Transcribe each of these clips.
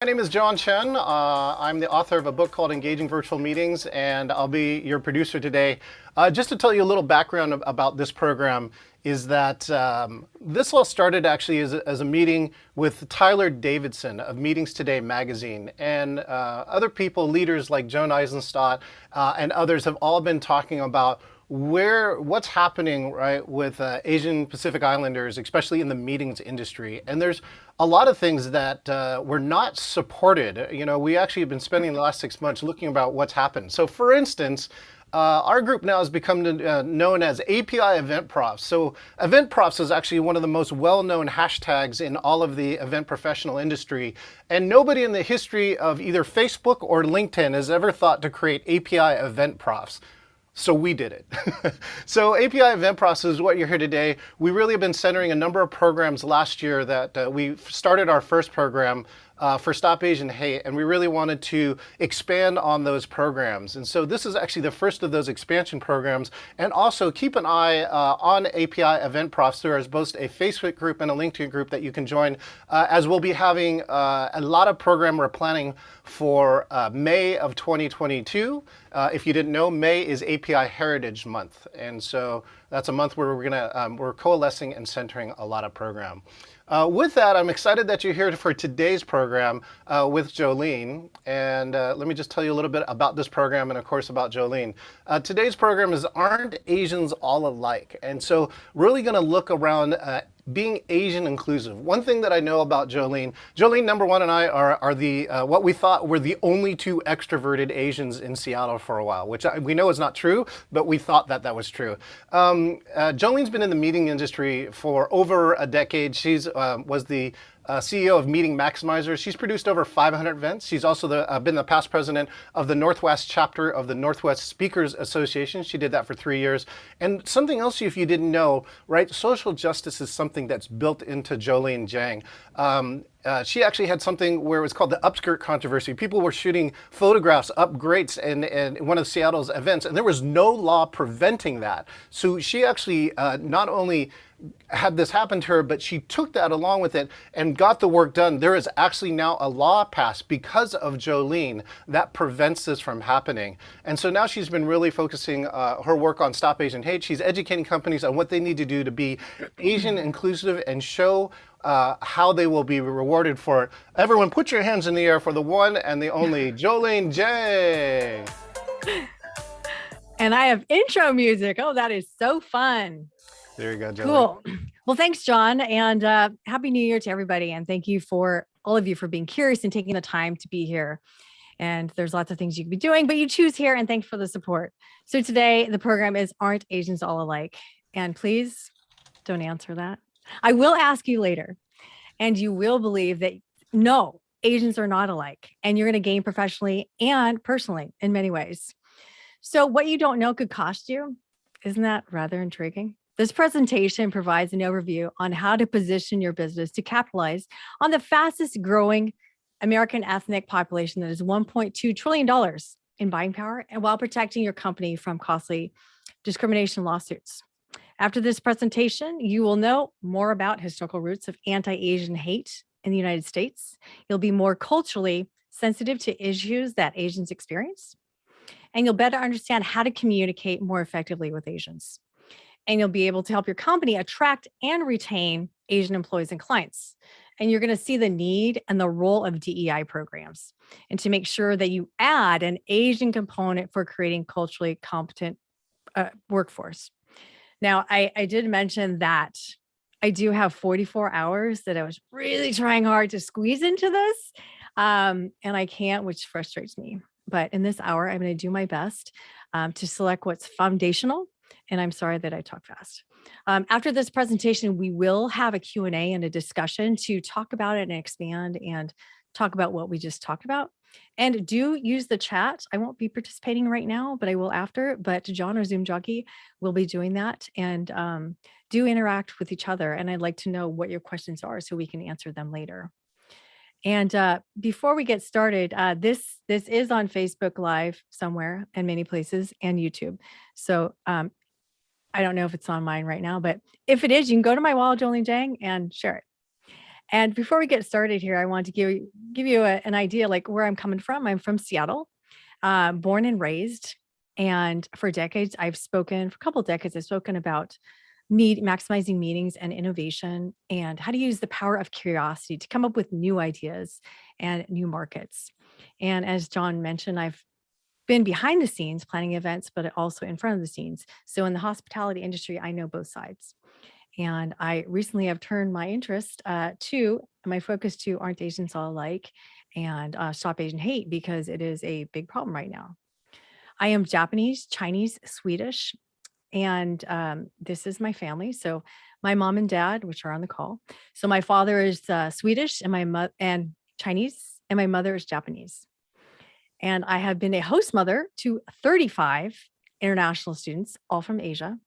My name is John Chen. I'm the author of a book called Engaging Virtual Meetings, and I'll be your producer today. Just to tell you a little background about this program is that this all started actually as a meeting with Tyler Davidson of Meetings Today magazine, and other people, leaders like Joan Eisenstadt and others have all been talking about what's happening right with Asian Pacific Islanders, especially in the meetings industry. And there's a lot of things that were not supported. You know, we actually have been spending the last 6 months looking about what's happened. So for instance, our group now has become known as APIEventProfs. So EventProfs is actually one of the most well-known hashtags in all of the event professional industry. And nobody in the history of either Facebook or LinkedIn has ever thought to create APIEventProfs. So we did it. So APIEventProfs is what you're here today. We really have been centering a number of programs last year that we started our first program for Stop Asian Hate, and we really wanted to expand on those programs. And so this is actually the first of those expansion programs. And also keep an eye on APIEventProfs. There is both a Facebook group and a LinkedIn group that you can join, as we'll be having a lot of program we're planning for May of 2022. If you didn't know, May is API Heritage Month, and so that's a month where we're coalescing and centering a lot of program. With that, I'm excited that you're here for today's program with Jolene. And let me just tell you a little bit about this program and, of course, about Jolene. Today's program is Aren't Asians All Alike? And so really going to look around being Asian inclusive. One thing that I know about Jolene, number one, and I are the what we thought were the only two extroverted Asians in Seattle for a while, which we know is not true, but we thought that was true. Jolene's been in the meeting industry for over a decade. She's was the CEO of Meeting Maximizers. She's produced over 500 events. She's also been the past president of the Northwest chapter of the Northwest Speakers Association. She did that for 3 years. And something else, if you didn't know, right, social justice is something that's built into Jolene Jang. She actually had something where it was called the upskirt controversy. People were shooting photographs up grates in one of Seattle's events, and there was no law preventing that. So she actually not only had this happen to her, but she took that along with it and got the work done. There is actually now a law passed because of Jolene that prevents this from happening. And so now she's been really focusing her work on Stop Asian Hate. She's educating companies on what they need to do to be Asian inclusive and show how they will be rewarded for it. Everyone put your hands in the air for the one and the only Jolene Jang. And I have intro music. Oh, that is so fun. There you go, Jolene. Cool. Well, thanks, John. And Happy New Year to everybody. And thank you for all of you for being curious and taking the time to be here. And there's lots of things you could be doing, but you choose here, and thanks for the support. So today the program is Aren't Asians All Alike? And please don't answer that. I will ask you later, and you will believe that no, Asians are not alike, and you're going to gain professionally and personally in many ways. So what you don't know could cost you. Isn't that rather intriguing? This presentation provides an overview on how to position your business to capitalize on the fastest growing American ethnic population that is $1.2 trillion in buying power, and while protecting your company from costly discrimination lawsuits. After this presentation, you will know more about historical roots of anti-Asian hate in the United States. You'll be more culturally sensitive to issues that Asians experience, and you'll better understand how to communicate more effectively with Asians. And you'll be able to help your company attract and retain Asian employees and clients. And you're going to see the need and the role of DEI programs, and to make sure that you add an Asian component for creating culturally competent workforce. Now, I did mention that I do have 44 hours that I was really trying hard to squeeze into this, and I can't, which frustrates me. But in this hour, I'm going to do my best to select what's foundational, and I'm sorry that I talk fast. After this presentation, we will have a Q&A and a discussion to talk about it and expand and talk about what we just talked about. And do use the chat. I won't be participating right now, but I will after. But John or Zoom Jockey will be doing that, and do interact with each other. And I'd like to know what your questions are so we can answer them later. And before we get started, this is on Facebook Live somewhere and many places, and YouTube. So I don't know if it's on mine right now, but if it is, you can go to my wall, Jolene Jang, and share it. And before we get started here, I want to give you an idea like where I'm coming from. I'm from Seattle, born and raised. And for decades, for a couple of decades, I've spoken about maximizing meetings and innovation and how to use the power of curiosity to come up with new ideas and new markets. And as John mentioned, I've been behind the scenes planning events, but also in front of the scenes. So in the hospitality industry, I know both sides. And I recently have turned my interest to my focus to Aren't Asians All Alike and Stop Asian Hate because it is a big problem right now. I am Japanese, Chinese, Swedish, and this is my family. So my mom and dad, which are on the call. So my father is Swedish and and Chinese, and my mother is Japanese. And I have been a host mother to 35 international students, all from Asia.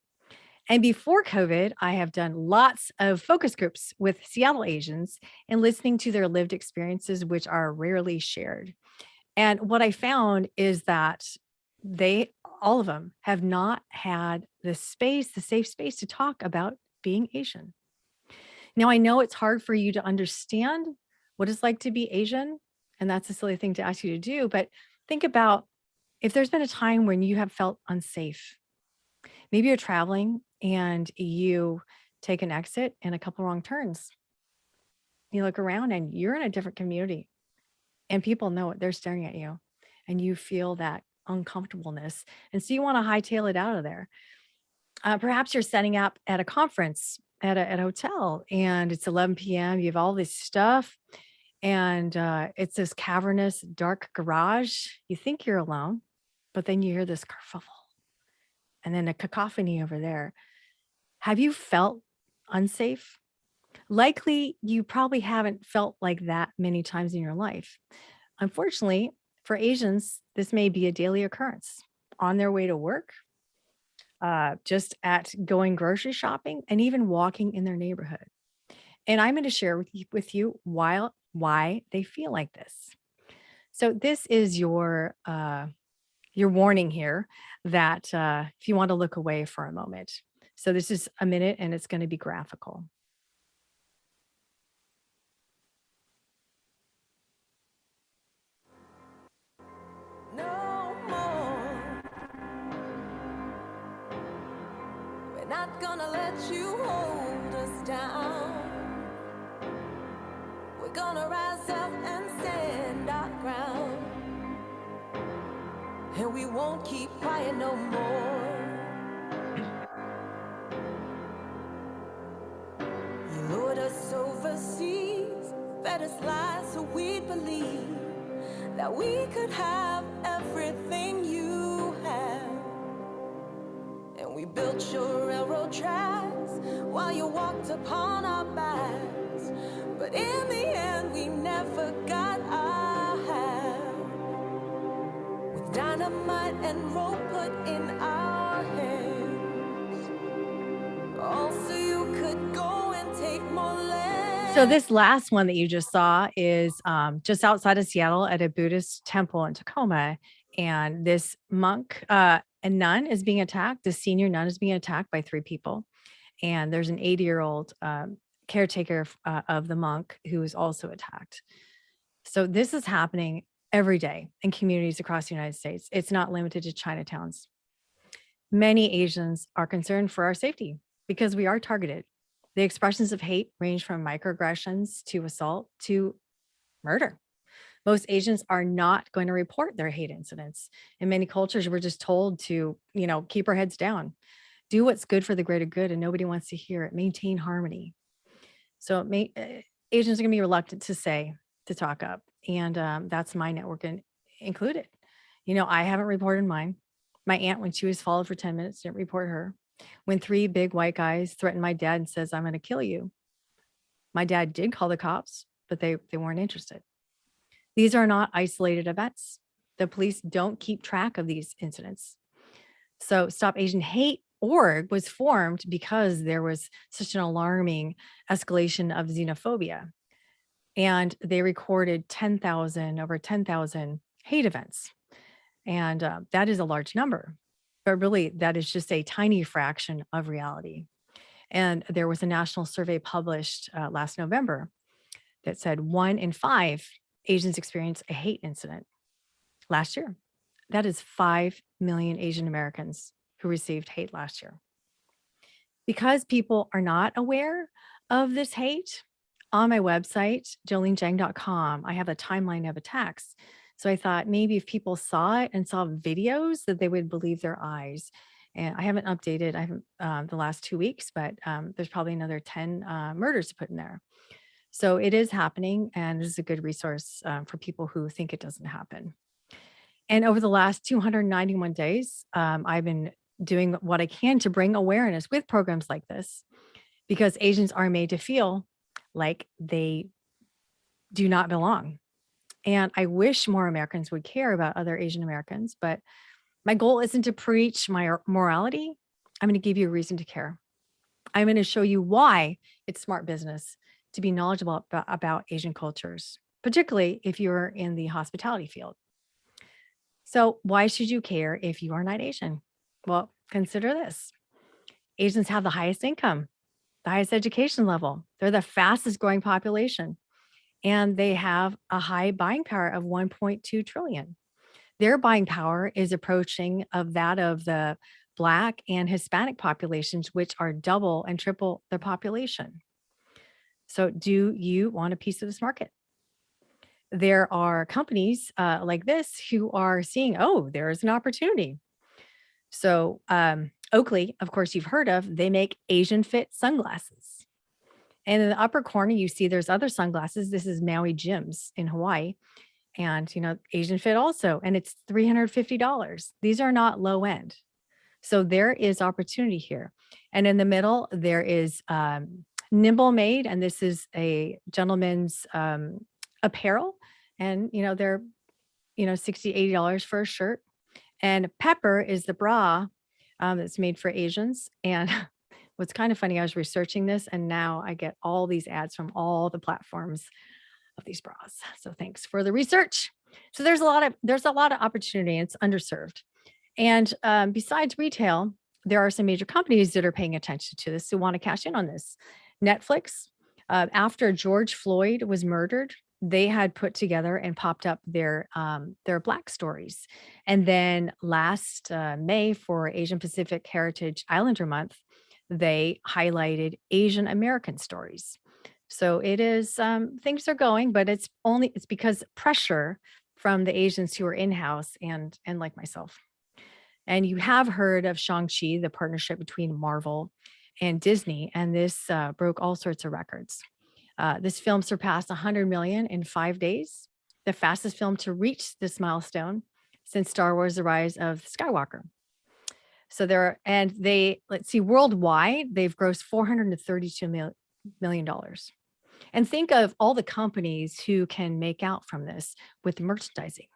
And before COVID, I have done lots of focus groups with Seattle Asians and listening to their lived experiences, which are rarely shared. And what I found is that all of them have not had the safe space to talk about being Asian. Now, I know it's hard for you to understand what it's like to be Asian, and that's a silly thing to ask you to do, but think about if there's been a time when you have felt unsafe. Maybe you're traveling and you take an exit and a couple wrong turns. You look around and you're in a different community and people know it. They're staring at you and you feel that uncomfortableness. And so you want to hightail it out of there. Perhaps you're setting up at a conference at a hotel and it's 11 p.m. You have all this stuff and it's this cavernous, dark garage. You think you're alone, but then you hear this kerfuffle and then a cacophony over there. Have you felt unsafe? Likely, you probably haven't felt like that many times in your life. Unfortunately, for Asians, this may be a daily occurrence on their way to work, just at going grocery shopping, and even walking in their neighborhood. And I'm going to share with you why they feel like this. So this is your warning here that if you want to look away for a moment. So this is a minute and it's going to be graphical. No more. We're not gonna let you hold us down. We're gonna rise up and stand our ground. And we won't keep quiet no more. You lured us overseas, fed us lies so we'd believe that we could have everything you have. And we built your railroad tracks while you walked upon our backs. But in the end, we never got our half. With dynamite and rope put in our hands, all so you could go and take more land. So this last one that you just saw is just outside of Seattle at a Buddhist temple in Tacoma. And this monk, a nun is being attacked. The senior nun is being attacked by 3 people. And there's an 80-year-old caretaker of the monk who is also attacked. So this is happening every day in communities across the United States. It's not limited to Chinatowns. Many Asians are concerned for our safety because we are targeted. The expressions of hate range from microaggressions to assault to murder. Most Asians are not going to report their hate incidents. In many cultures, we're just told to, keep our heads down, do what's good for the greater good, and nobody wants to hear it. Maintain harmony. So Asians are going to be reluctant to talk up, and that's my network included. I haven't reported mine. My aunt, when she was followed for 10 minutes, didn't report her. When 3 big white guys threatened my dad and says, "I'm going to kill you," my dad did call the cops, but they weren't interested. These are not isolated events. The police don't keep track of these incidents. So Stop Asian Hate org was formed because there was such an alarming escalation of xenophobia. And they recorded over 10,000 hate events. And that is a large number. But really, that is just a tiny fraction of reality. And there was a national survey published last November that said 1 in 5 Asians experience a hate incident last year. That is 5 million Asian Americans who received hate last year. Because people are not aware of this hate, on my website, jolenejang.com, I have a timeline of attacks. So I thought maybe if people saw it and saw videos that they would believe their eyes. And I haven't updated, the last 2 weeks, but there's probably another 10 murders to put in there. So it is happening, and this is a good resource for people who think it doesn't happen. And over the last 291 days, I've been doing what I can to bring awareness with programs like this, because Asians are made to feel like they do not belong. And I wish more Americans would care about other Asian Americans, but my goal isn't to preach my morality. I'm going to give you a reason to care. I'm going to show you why it's smart business to be knowledgeable about Asian cultures, particularly if you're in the hospitality field. So why should you care if you are not Asian? Well, consider this. Asians have the highest income, the highest education level. They're the fastest growing population, and they have a high buying power of 1.2 trillion. Their buying power is approaching of that of the Black and Hispanic populations, which are double and triple the population. So do you want a piece of this market? There are companies like this who are seeing, oh, there is an opportunity. So Oakley, of course, you've heard of, they make Asian fit sunglasses. And in the upper corner, you see there's other sunglasses. This is Maui Gyms in Hawaii. And, Asian fit also, and it's $350. These are not low end. So there is opportunity here. And in the middle, there is Nimble Made, and this is a gentleman's apparel. And, they're, $60, $80 for a shirt. And Pepper is the bra that's made for Asians. And what's kind of funny, I was researching this, and now I get all these ads from all the platforms of these bras. So thanks for the research. So there's a lot of opportunity, and it's underserved. And besides retail, there are some major companies that are paying attention to this who want to cash in on this. Netflix, after George Floyd was murdered, they had put together and popped up their Black stories. And then last May, for Asian Pacific Heritage Islander Month, they highlighted Asian American stories. So it is, things are going, but it's because pressure from the Asians who are in-house and like myself. And you have heard of Shang-Chi, the partnership between Marvel and Disney, and this broke all sorts of records. This film surpassed 100 million in 5 days, the fastest film to reach this milestone since Star Wars: The Rise of Skywalker. So worldwide, they've grossed $432 million. And think of all the companies who can make out from this with merchandising.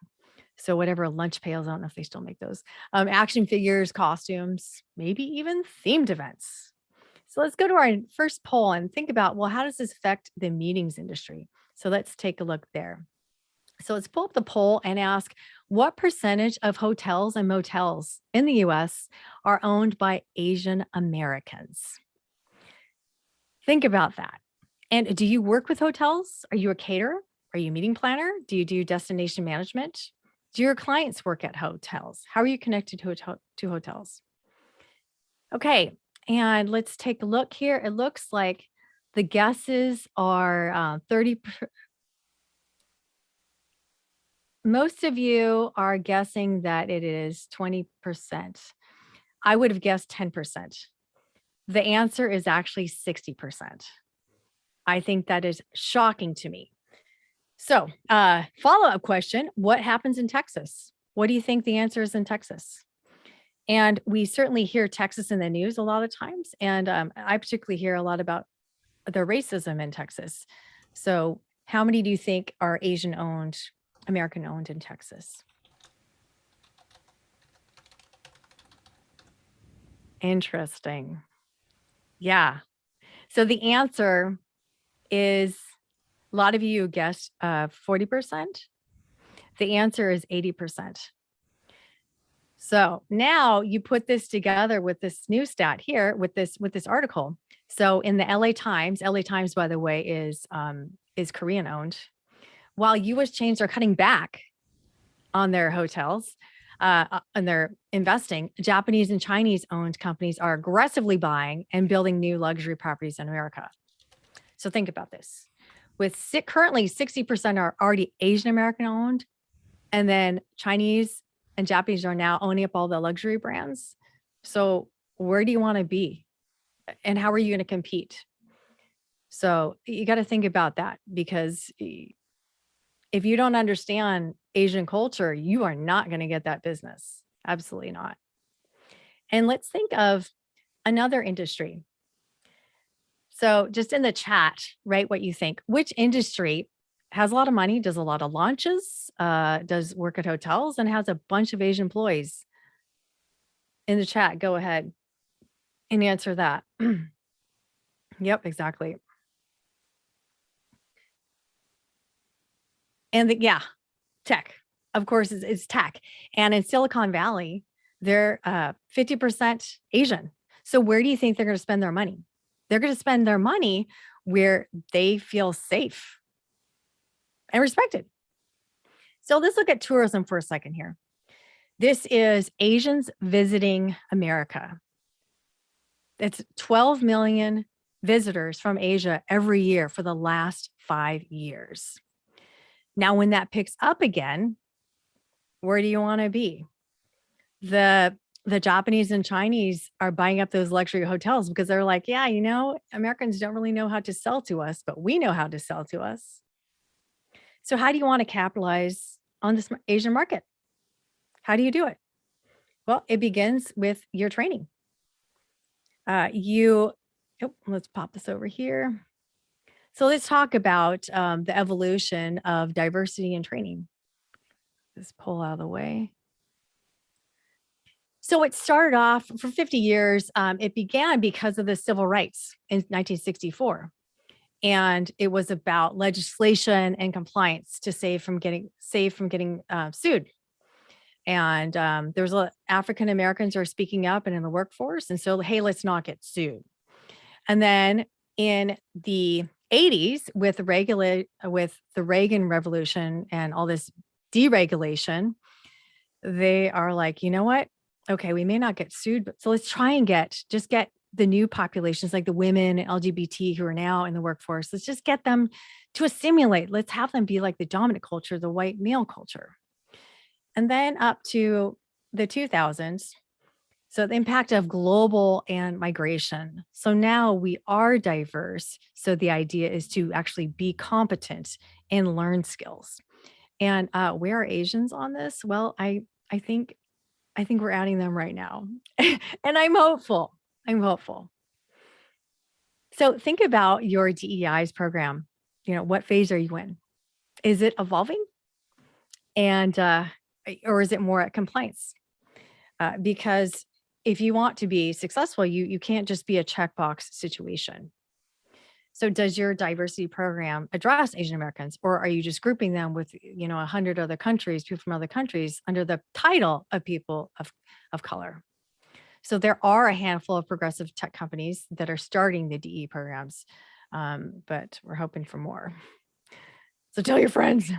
So whatever lunch pails, I don't know if they still make those, action figures, costumes, maybe even themed events. So let's go to our first poll and think about, well, how does this affect the meetings industry? So let's take a look there. So let's pull up the poll and ask, what percentage of hotels and motels in the US are owned by Asian Americans? Think about that. And do you work with hotels? Are you a caterer? Are you a meeting planner? Do you do destination management? Do your clients work at hotels? How are you connected to hotels? Okay, and let's take a look here. It looks like the guesses are 30. Most of you are guessing that it is 20%. I would have guessed 10%. The answer is actually 60%. I think that is shocking to me. So follow-up question, what happens in Texas? What do you think the answer is in Texas? And we certainly hear Texas in the news a lot of times. And I particularly hear a lot about the racism in Texas. So how many do you think are Asian owned, American owned in Texas? Interesting. Yeah. So the answer is, a lot of you guessed 40%. The answer is 80%. So now you put this together with this new stat here, with this article. So in the LA Times, by the way, is is Korean owned, while US chains are cutting back on their hotels and they're investing. Japanese and Chinese owned companies are aggressively buying and building new luxury properties in America. So think about this. Currently 60% are already Asian American owned, and then Chinese and Japanese are now owning up all the luxury brands. So where do you want to be? And how are you going to compete? So you got to think about that, because if you don't understand Asian culture, you are not going to get that business. Absolutely not. And let's think of another industry. So just in the chat, write what you think. Which industry has a lot of money, does a lot of launches, does work at hotels, and has a bunch of Asian employees? In the chat, go ahead and answer that. Yep, exactly. And yeah, tech, of course, is tech. And in Silicon Valley, they're 50% Asian. So where do you think they're going to spend their money? They're going to spend their money where they feel safe and respected. So let's look at tourism for a second here. This is Asians visiting America. It's 12 million visitors from Asia every year for the last 5 years. Now, when that picks up again, where do you want to be? The Japanese and Chinese are buying up those luxury hotels because they're like, yeah, Americans don't really know how to sell to us, but we know how to sell to us. So how do you want to capitalize on this Asian market? How do you do it? Well, it begins with your training. Let's pop this over here. So let's talk about the evolution of diversity and training. Just pull out of the way. So it started off for 50 years. It began because of the civil rights in 1964. And it was about legislation and compliance to save from getting sued. And there's African Americans are speaking up and in the workforce. And so, hey, let's not get sued. And then in the 80s, with the Reagan Revolution and all this deregulation, they are like, you know what? Okay, we may not get sued, but so let's try and get the new populations, like the women and LGBT who are now in the workforce. Let's just get them to assimilate. Let's have them be like the dominant culture, the white male culture. And then up to the 2000s, so the impact of global and migration. So now we are diverse. So the idea is to actually be competent and learn skills. And where are Asians on this? Well, I think we're adding them right now. And I'm hopeful. So think about your DEI's program. What phase are you in? Is it evolving? And or is it more at compliance? Because if you want to be successful, you can't just be a checkbox situation. So does your diversity program address Asian Americans, or are you just grouping them with 100 other countries, people from other countries, under the title of people of color? So there are a handful of progressive tech companies that are starting the DE programs, but we're hoping for more. So tell your friends.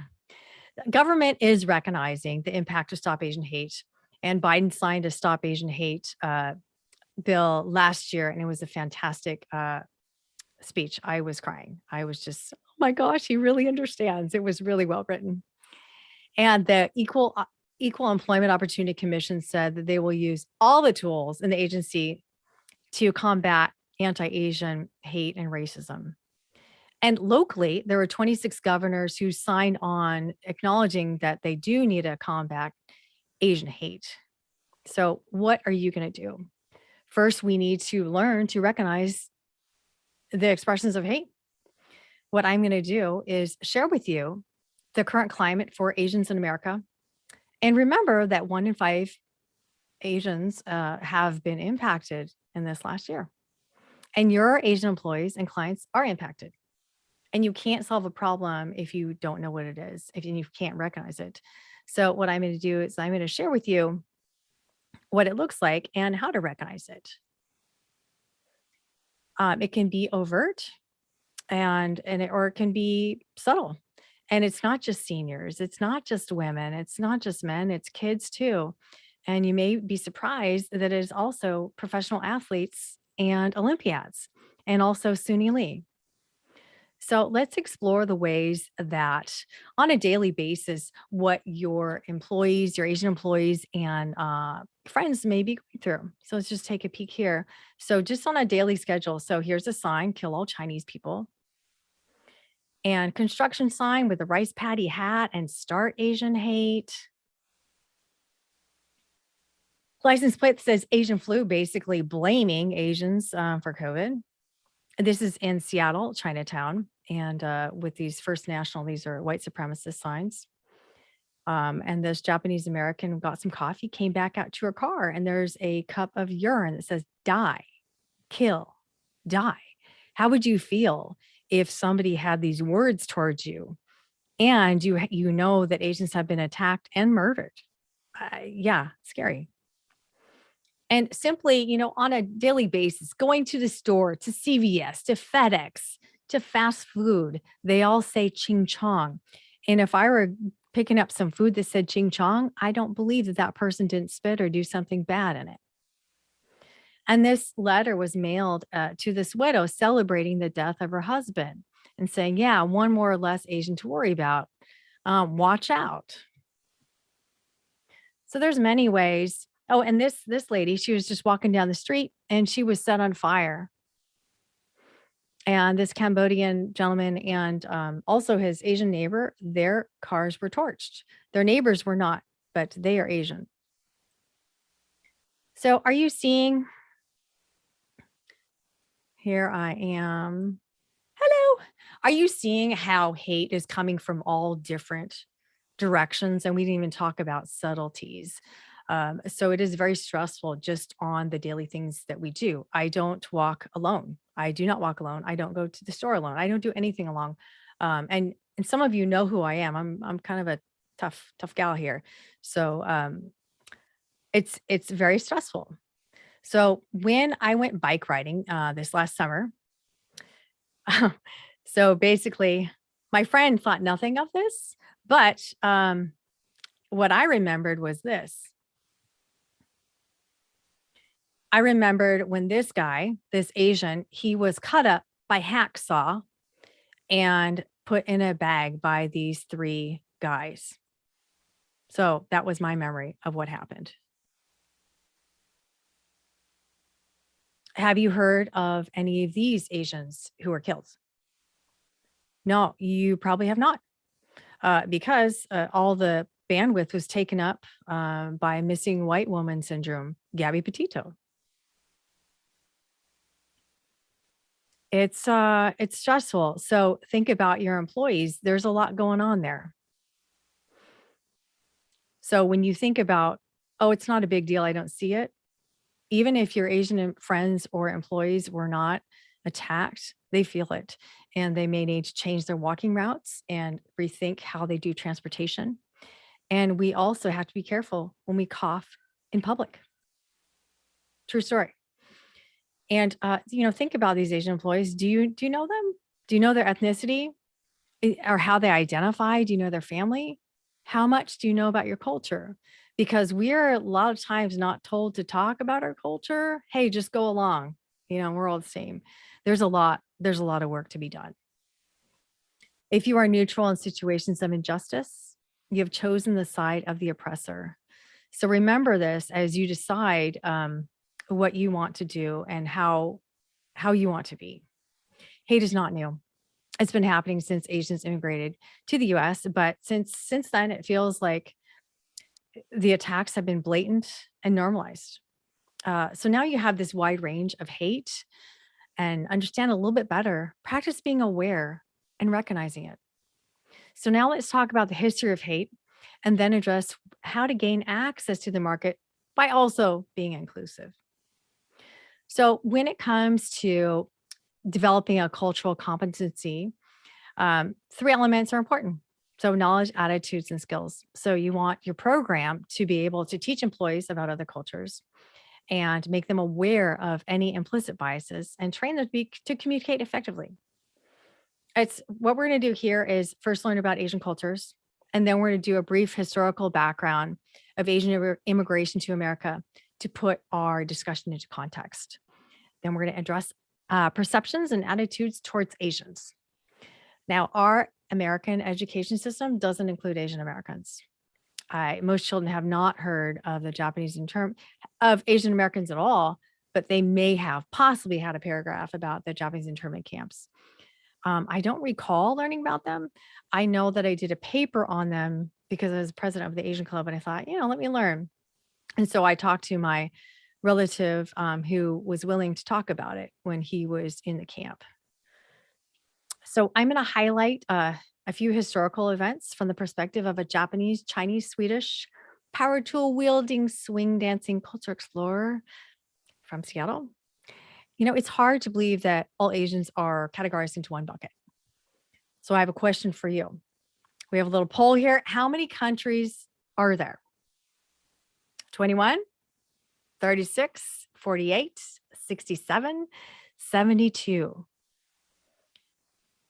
Government is recognizing the impact of Stop Asian Hate, and Biden signed a Stop Asian Hate bill last year, and it was a fantastic speech. I was crying. I was just, oh my gosh, he really understands. It was really well written. And the Equal Employment Opportunity Commission said that they will use all the tools in the agency to combat anti-Asian hate and racism. And locally, there were 26 governors who signed on acknowledging that they do need to combat Asian hate. So what are you going to do? First, we need to learn to recognize the expressions of hate. What I'm going to do is share with you the current climate for Asians in America. And remember that 1 in 5 Asians have been impacted in this last year. And your Asian employees and clients are impacted. And you can't solve a problem if you don't know what it is, if you can't recognize it. So what I'm going to do is I'm going to share with you what it looks like and how to recognize it. It can be overt, or it can be subtle. And it's not just seniors, it's not just women, it's not just men, it's kids too. And you may be surprised that it is also professional athletes and Olympiads, and also Suni Lee. So let's explore the ways that on a daily basis, what your employees, your Asian employees and friends may be going through. So let's just take a peek here. So just on a daily schedule. So here's a sign, kill all Chinese people. And construction sign with a rice paddy hat and start Asian hate. License plate that says Asian flu, basically blaming Asians for COVID. This is in Seattle, Chinatown. And with these First National, these are white supremacist signs. And this Japanese American got some coffee, came back out to her car, and there's a cup of urine that says die, kill, die. How would you feel if somebody had these words towards you and you know that Asians have been attacked and murdered? Yeah, scary. And simply, on a daily basis, going to the store, to CVS, to FedEx, to fast food, they all say ching chong. And if I were picking up some food that said ching chong, I don't believe that that person didn't spit or do something bad in it. And this letter was mailed to this widow celebrating the death of her husband and saying, yeah, one more or less Asian to worry about. Watch out. So there's many ways. Oh, and this lady, she was just walking down the street and she was set on fire. And this Cambodian gentleman and also his Asian neighbor, their cars were torched. Their neighbors were not, but they are Asian. So are you seeing? Here I am. Hello. Are you seeing how hate is coming from all different directions? And we didn't even talk about subtleties. So it is very stressful just on the daily things that we do. I don't walk alone. I do not walk alone. I don't go to the store alone. I don't do anything alone. And some of you know who I am. I'm kind of a tough gal here. So it's very stressful. So when I went bike riding this last summer, so basically my friend thought nothing of this, but what I remembered was this. I remembered when this guy, this Asian, he was cut up by hacksaw and put in a bag by these three guys. So that was my memory of what happened. Have you heard of any of these Asians who were killed? No, you probably have not, because all the bandwidth was taken up by missing white woman syndrome, Gabby Petito. It's stressful. So think about your employees. There's a lot going on there. So when you think about, oh, it's not a big deal, I don't see it. Even if your Asian friends or employees were not attacked, they feel it. And they may need to change their walking routes and rethink how they do transportation. And we also have to be careful when we cough in public. True story. And think about these Asian employees. Do you know them? Do you know their ethnicity or how they identify? Do you know their family? How much do you know about your culture? Because we're a lot of times not told to talk about our culture. Hey, just go along. We're all the same. There's a lot of work to be done. If you are neutral in situations of injustice, you have chosen the side of the oppressor. So remember this as you decide what you want to do and how you want to be. Hate is not new. It's been happening since Asians immigrated to the US, but since then, it feels like the attacks have been blatant and normalized. So now you have this wide range of hate, and understand a little bit better, practice being aware and recognizing it. So now let's talk about the history of hate and then address how to gain access to the market by also being inclusive. So when it comes to developing a cultural competency, 3 elements are important. So knowledge, attitudes, and skills. So you want your program to be able to teach employees about other cultures and make them aware of any implicit biases and train them to communicate effectively. It's what we're going to do here is first learn about Asian cultures, and then we're going to do a brief historical background of Asian immigration to America to put our discussion into context. Then we're going to address perceptions and attitudes towards Asians. Now, our American education system doesn't include Asian Americans. Most children have not heard of the Japanese of Asian Americans at all, but they may have possibly had a paragraph about the Japanese internment camps. I don't recall learning about them. I know that I did a paper on them because I was president of the Asian Club, and I thought, let me learn. And so I talked to my relative who was willing to talk about it when he was in the camp. So I'm going to highlight a few historical events from the perspective of a Japanese, Chinese, Swedish power tool wielding, swing dancing culture explorer from Seattle. It's hard to believe that all Asians are categorized into one bucket. So I have a question for you. We have a little poll here. How many countries are there? 21, 36, 48, 67, 72.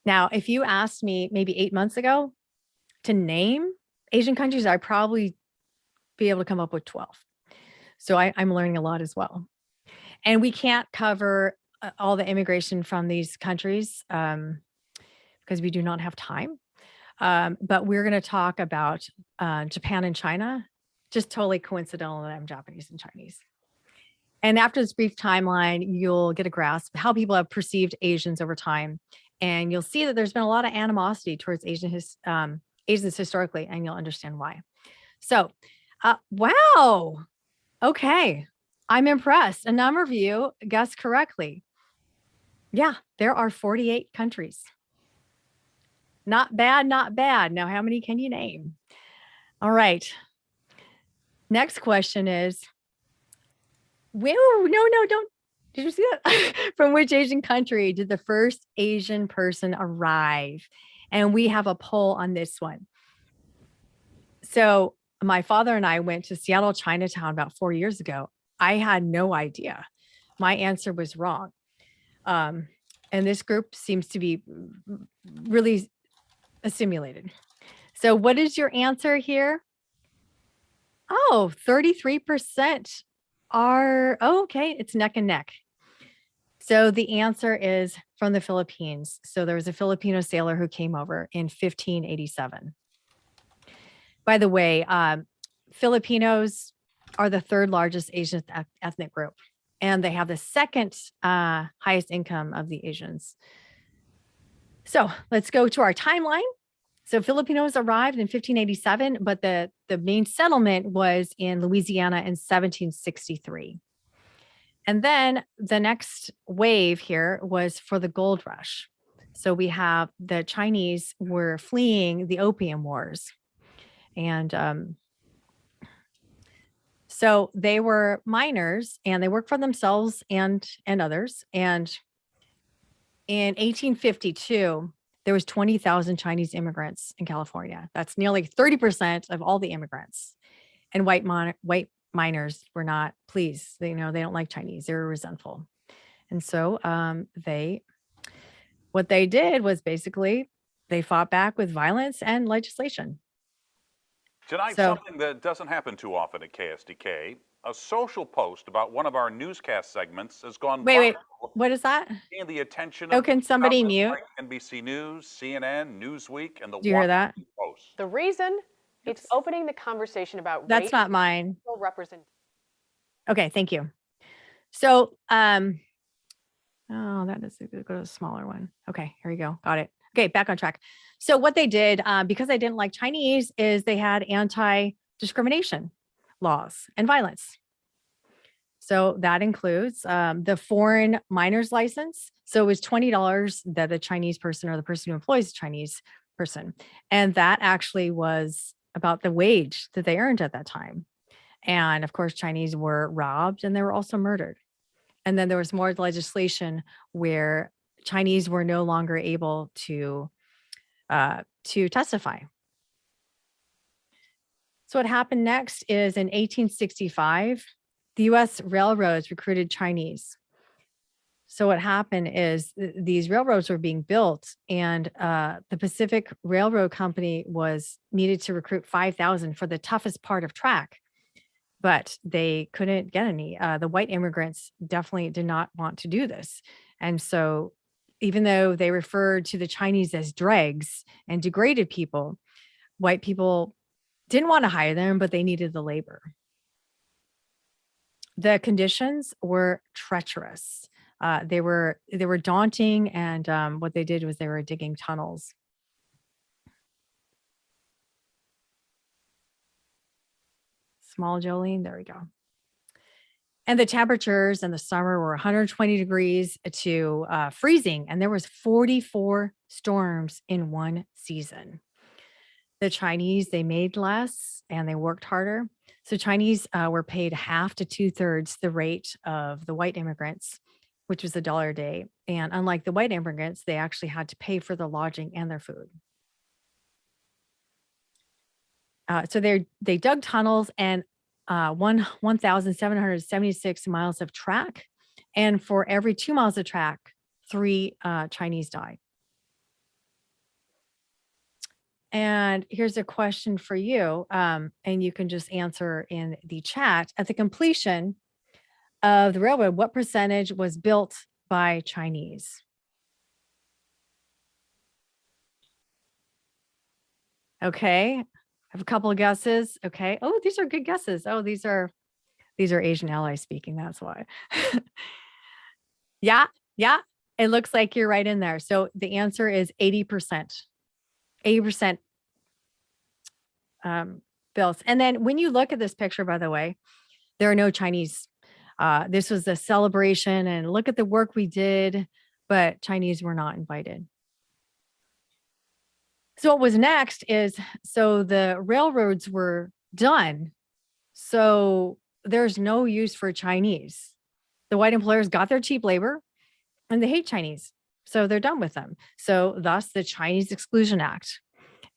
Now, if you asked me maybe 8 months ago to name Asian countries, I'd probably be able to come up with 12. So I'm learning a lot as well. And we can't cover all the immigration from these countries because we do not have time. But we're going to talk about Japan and China, just totally coincidental that I'm Japanese and Chinese. And after this brief timeline, you'll get a grasp of how people have perceived Asians over time. And you'll see that there's been a lot of animosity towards Asians historically, and you'll understand why. So, wow. Okay. I'm impressed. A number of you guessed correctly. Yeah, there are 48 countries. Not bad, not bad. Now, how many can you name? All right. Next question is, no, don't. Did you see that? From which Asian country did the first Asian person arrive? And we have a poll on this one. So my father and I went to Seattle, Chinatown about 4 years ago. I had no idea. My answer was wrong. And this group seems to be really assimilated. So what is your answer here? Oh, 33% are, okay, it's neck and neck. So the answer is from the Philippines. So there was a Filipino sailor who came over in 1587. By the way, Filipinos are the third largest Asian ethnic group, and they have the second highest income of the Asians. So let's go to our timeline. So Filipinos arrived in 1587, but the main settlement was in Louisiana in 1763. And then the next wave here was for the gold rush. So we have the Chinese were fleeing the Opium Wars. And so they were miners and they worked for themselves and others. And in 1852, there was 20,000 Chinese immigrants in California. That's nearly 30% of all the immigrants. And white miners were not pleased. They don't like Chinese. They were resentful. And so what they did was basically they fought back with violence and legislation. Tonight, something that doesn't happen too often at KSDK, a social post about one of our newscast segments has gone Wait, what is that? And the attention of can somebody mute? Like NBC News, CNN, Newsweek, and the Do you hear that? Post. The reason it's opening the conversation about that's not mine. Represent. Okay, thank you. So, that is go to the smaller one. Okay, here we go. Got it. Okay, back on track. So what they did, because they didn't like Chinese, is they had anti-discrimination laws and violence. So that includes the foreign miner's license. So it was $20 that the Chinese person or the person who employs a Chinese person. And that actually was about the wage that they earned at that time. And of course, Chinese were robbed and they were also murdered. And then there was more legislation where Chinese were no longer able to testify. So what happened next is in 1865, the U.S. railroads recruited Chinese So what happened is these railroads were being built, and the Pacific Railroad Company needed to recruit 5,000 for the toughest part of track, but they couldn't get any. The white immigrants definitely did not want to do this. And so even though they referred to the Chinese as dregs and degraded people, white people didn't want to hire them, but they needed the labor. The conditions were treacherous. They were daunting, and what they did was they were digging tunnels. Small Jolene, there we go. And the temperatures in the summer were 120 degrees to freezing, and there was 44 storms in one season. The Chinese, they made less and they worked harder. So Chinese were paid half to 2/3 the rate of the white immigrants, which was $1 a day. And unlike the white immigrants, they actually had to pay for the lodging and their food. So they dug tunnels and 1,776 miles of track. And for every 2 miles of track, 3 Chinese died. And here's a question for you, and you can just answer in the chat. At the completion of the railroad, what percentage was built by Chinese? Okay, I have a couple of guesses. Okay. Oh, these are good guesses. Oh, these are Asian allies speaking. That's why. Yeah. It looks like you're right in there. So the answer is 80%. 80% built. And then when you look at this picture, by the way, there are no Chinese. This was a celebration, and look at the work we did, but Chinese were not invited. So what was next is, so the railroads were done. So there's no use for Chinese. The white employers got their cheap labor and they hate Chinese. So they're done with them. So thus the Chinese Exclusion Act.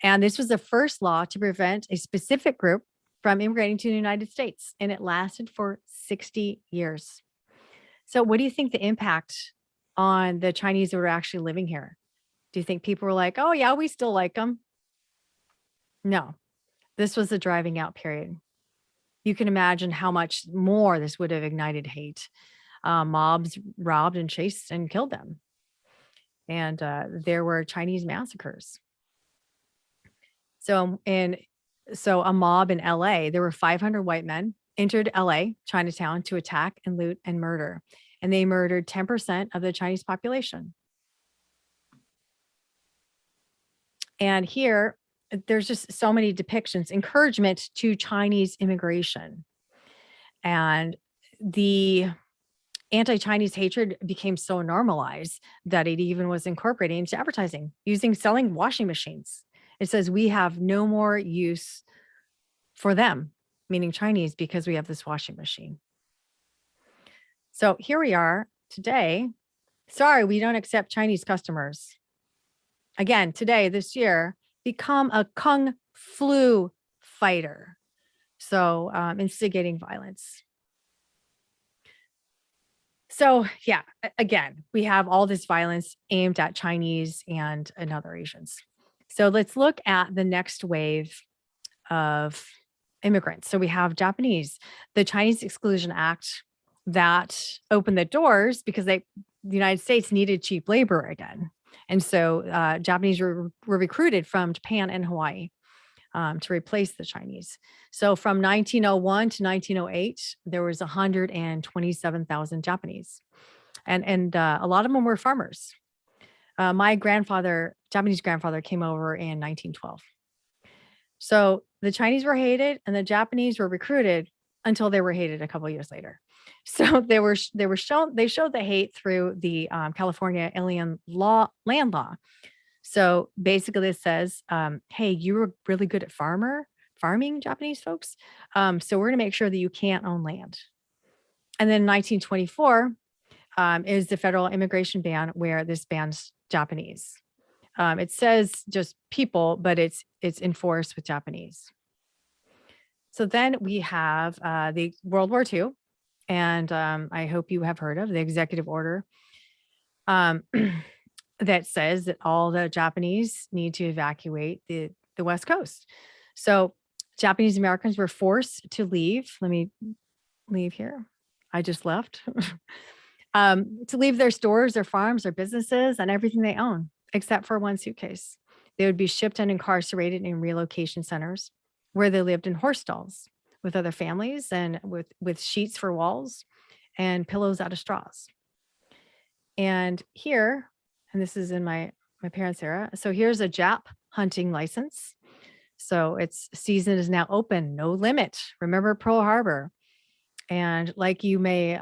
And this was the first law to prevent a specific group from immigrating to the United States. And it lasted for 60 years. So what do you think the impact on the Chinese that were actually living here? Do you think people were like, oh yeah, we still like them? No, this was the driving out period. You can imagine how much more this would have ignited hate. Mobs robbed and chased and killed them. And there were Chinese massacres. So a mob in LA, there were 500 white men entered LA, Chinatown, to attack and loot and murder. And they murdered 10% of the Chinese population. And here, there's just so many depictions, encouragement to Chinese immigration. And the anti-Chinese hatred became so normalized that it even was incorporated into advertising, selling washing machines. It says we have no more use for them, meaning Chinese, because we have this washing machine. So here we are today. Sorry, we don't accept Chinese customers. Again, today, this year, become a Kung Flu fighter. So instigating violence. So yeah, again, we have all this violence aimed at Chinese and other Asians. So let's look at the next wave of immigrants. So we have Japanese, the Chinese Exclusion Act that opened the doors because the United States needed cheap labor again. And so Japanese were recruited from Japan and Hawaii to replace the Chinese. So from 1901 to 1908, there was 127,000 Japanese. And a lot of them were farmers. My Japanese grandfather came over in 1912. So the Chinese were hated and the Japanese were recruited until they were hated a couple of years later. So they showed the hate through the California Alien Land Law. So basically it says, hey, you were really good at farming, Japanese folks. So we're going to make sure that you can't own land. And then 1924 is the federal immigration ban, where this bans Japanese. It says just people, but it's enforced with Japanese. So then we have the World War II, and I hope you have heard of the executive order um, that says that all the Japanese need to evacuate the West Coast. So Japanese Americans were forced to leave. Let me leave here. I just left. To leave their stores, their farms, their businesses, and everything they own, except for one suitcase. They would be shipped and incarcerated in relocation centers where they lived in horse stalls with other families and with sheets for walls and pillows out of straws. And here, and this is in my parents' era. So here's a Jap hunting license. So its season is now open, no limit. Remember Pearl Harbor. And like you may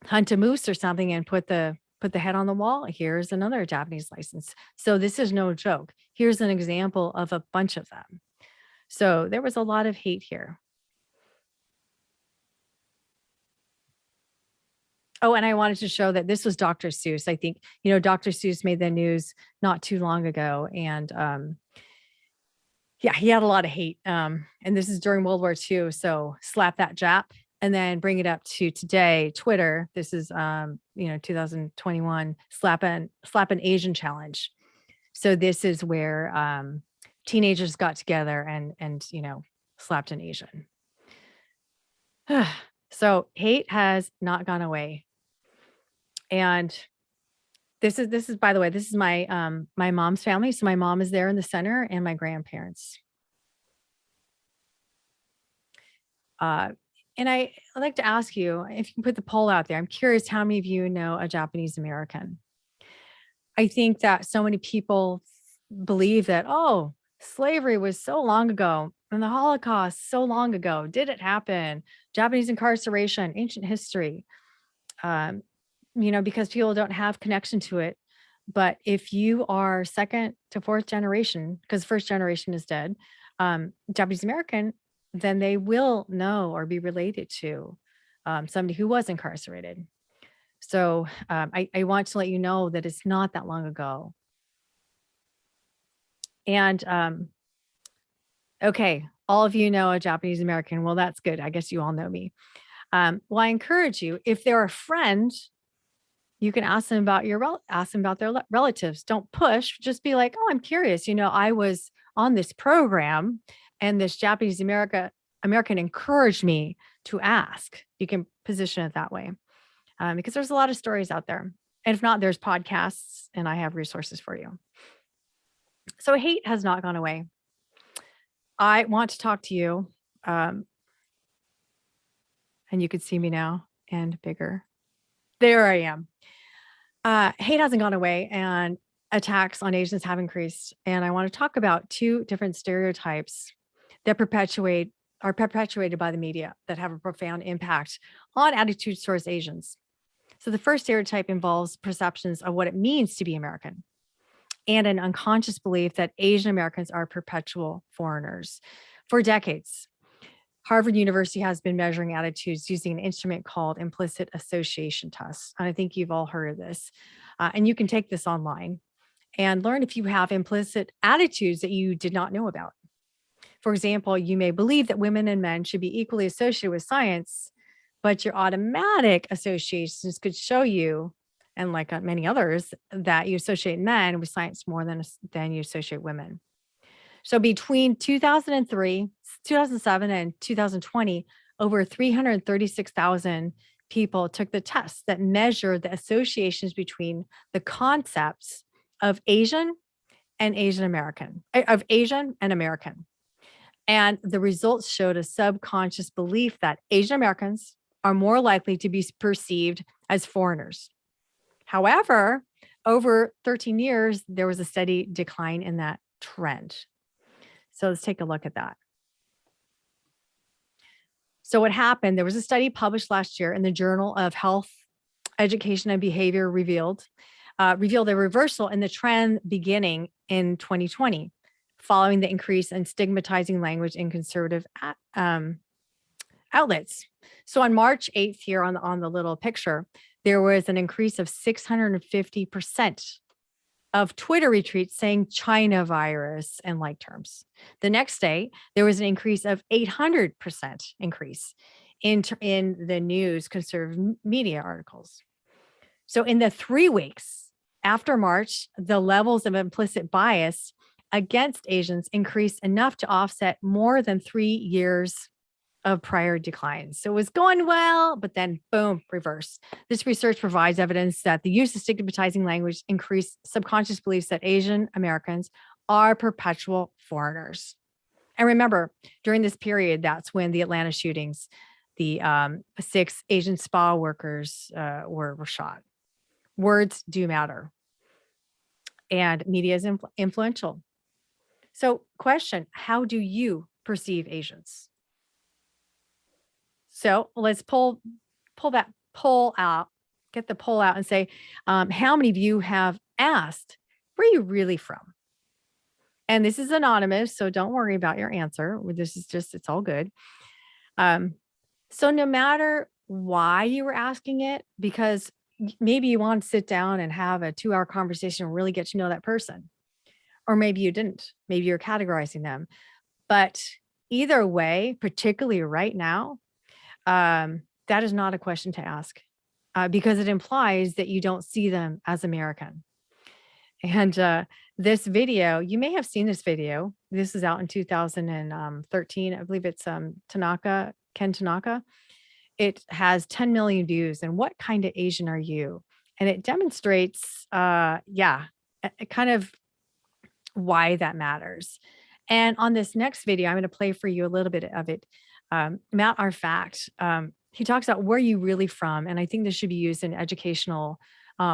hunt a moose or something and put the head on the wall, here's another Japanese license. So this is no joke. Here's an example of a bunch of them. So there was a lot of hate here. Oh, and I wanted to show that this was Dr. Seuss. I think, Dr. Seuss made the news not too long ago. And yeah, he had a lot of hate. And this is during World War II. So slap that Jap and then bring it up to today, Twitter. This is, 2021, slap an Asian challenge. So this is where teenagers got together and slapped an Asian. So hate has not gone away. And this is, by the way, this is my my mom's family. So my mom is there in the center and my grandparents. And I'd like to ask you if you can put the poll out there. I'm curious how many of you know a Japanese American. I think that so many people believe that, oh, slavery was so long ago and the Holocaust so long ago. Did it happen? Japanese incarceration, ancient history. Because people don't have connection to it. But if you are second to fourth generation, because first generation is dead, Japanese American, then they will know or be related to somebody who was incarcerated. So I want to let you know that it's not that long ago. And okay, all of you know a Japanese American. Well, that's good. I guess you all know me. Well, I encourage you, if they're a friend, you can ask them about their relatives. Don't push, just be like, oh, I'm curious. I was on this program and this Japanese American encouraged me to ask. You can position it that way because there's a lot of stories out there. And if not, there's podcasts and I have resources for you. So hate has not gone away. I want to talk to you and you can see me now and bigger. There I am. Hate hasn't gone away and attacks on Asians have increased. And I want to talk about two different stereotypes that are perpetuated by the media that have a profound impact on attitudes towards Asians. So the first stereotype involves perceptions of what it means to be American and an unconscious belief that Asian Americans are perpetual foreigners. For decades, Harvard University has been measuring attitudes using an instrument called implicit association tests. And I think you've all heard of this. And you can take this online and learn if you have implicit attitudes that you did not know about. For example, you may believe that women and men should be equally associated with science, but your automatic associations could show you, and like many others, that you associate men with science more than you associate women. So between 2007 and 2020, over 336,000 people took the tests that measured the associations between the concepts of Asian and American. And the results showed a subconscious belief that Asian Americans are more likely to be perceived as foreigners. However, over 13 years, there was a steady decline in that trend. So let's take a look at that. So what happened, there was a study published last year in the Journal of Health, Education and Behavior revealed a reversal in the trend beginning in 2020, following the increase in stigmatizing language in conservative outlets. So on March 8th here on the little picture, there was an increase of 650% of Twitter retweets saying China virus and like terms. The next day, there was an increase of 800% increase in the news conservative media articles. So in the 3 weeks after March, the levels of implicit bias against Asians increased enough to offset more than 3 years of prior declines. So it was going well, but then boom, reverse. This research provides evidence that the use of stigmatizing language increased subconscious beliefs that Asian Americans are perpetual foreigners. And remember, during this period, that's when the Atlanta shootings, the 6 Asian spa workers were shot. Words do matter. And media is influential. So question, how do you perceive Asians? So let's pull that poll out, get the poll out and say, how many of you have asked, where are you really from? And this is anonymous, so don't worry about your answer. This is just, it's all good. So no matter why you were asking it, because maybe you want to sit down and have a 2-hour conversation and really get to know that person. Or maybe you didn't. Maybe you're categorizing them. But either way, particularly right now, that is not a question to ask because it implies that you don't see them as American. And this video, you may have seen this video. This is out in 2013. I believe it's Ken Tanaka. It has 10 million views. And what kind of Asian are you? And it demonstrates, kind of why that matters. And on this next video, I'm going to play for you a little bit of it. Matt Arfact, he talks about where you really from. And I think this should be used in educational